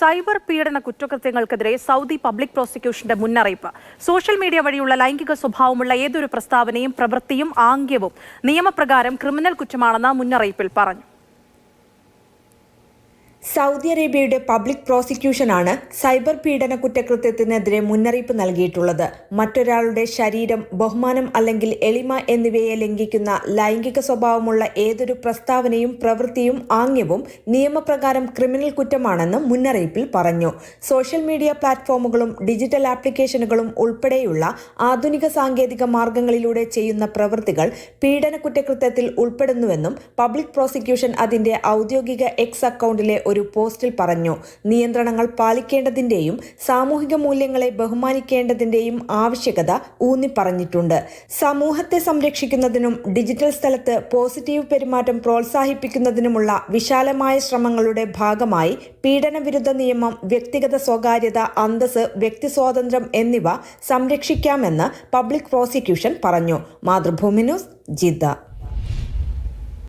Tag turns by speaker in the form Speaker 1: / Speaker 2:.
Speaker 1: Cyber പീഡന കുറ്റകൃത്യങ്ങൾക്കെതിരെ Saudi public പ്രോസിക്യൂഷന്റെ മുന്നറിയിപ്പ്. Social media വഴിയുള്ള ലൈംഗിക സ്വഭാവമുള്ള ഏതൊരു പ്രസ്താവനയും പ്രവൃത്തിയും ആംഗ്യവും നിയമപ്രകാരം ക്രിമിനൽ കുറ്റമാണെന്ന് മുന്നറിയിപ്പിൽ പറഞ്ഞു.
Speaker 2: സൗദി അറേബ്യയുടെ പബ്ലിക് പ്രോസിക്യൂഷനാണ് സൈബർ പീഡന കുറ്റകൃത്യത്തിനെതിരെ മുന്നറിയിപ്പ് നൽകിയിട്ടുള്ളത്. മറ്റൊരാളുടെ ശരീരം, ബഹുമാനം അല്ലെങ്കിൽ എളിമ എന്നിവയെ ലംഘിക്കുന്ന ലൈംഗിക സ്വഭാവമുള്ള ഏതൊരു പ്രസ്താവനയും പ്രവൃത്തിയും ആംഗ്യവും നിയമപ്രകാരം ക്രിമിനൽ കുറ്റമാണെന്ന് മുന്നറിയിപ്പിൽ പറഞ്ഞു. സോഷ്യൽ മീഡിയ പ്ലാറ്റ്ഫോമുകളും ഡിജിറ്റൽ ആപ്ലിക്കേഷനുകളും ഉൾപ്പെടെയുള്ള ആധുനിക സാങ്കേതിക മാർഗങ്ങളിലൂടെ ചെയ്യുന്ന പ്രവൃത്തികൾ പീഡന കുറ്റകൃത്യത്തിൽ ഉൾപ്പെടുന്നുവെന്നും പബ്ലിക് പ്രോസിക്യൂഷൻ അതിന്റെ ഔദ്യോഗിക എക്സ് അക്കൗണ്ടിലെ ഒരു പോസ്റ്റിൽ പറഞ്ഞു. നിയന്ത്രണങ്ങൾ പാലിക്കേണ്ടതിന്റെയും സാമൂഹിക മൂല്യങ്ങളെ ബഹുമാനിക്കേണ്ടതിന്റെയും ആവശ്യകത ഊന്നി പറഞ്ഞിട്ടുണ്ട്. സമൂഹത്തെ സംരക്ഷിക്കുന്നതിനും ഡിജിറ്റൽ സ്ഥലത്ത് പോസിറ്റീവ് പെരുമാറ്റം പ്രോത്സാഹിപ്പിക്കുന്നതിനുമുള്ള വിശാലമായ ശ്രമങ്ങളുടെ ഭാഗമായി പീഡനവിരുദ്ധ നിയമം വ്യക്തിഗത സ്വകാര്യത, അന്തസ്സ്, വ്യക്തി സ്വാതന്ത്ര്യം എന്നിവ സംരക്ഷിക്കാമെന്ന് പബ്ലിക് പ്രോസിക്യൂഷൻ പറഞ്ഞു. Mathrubhumi news, Jeddah.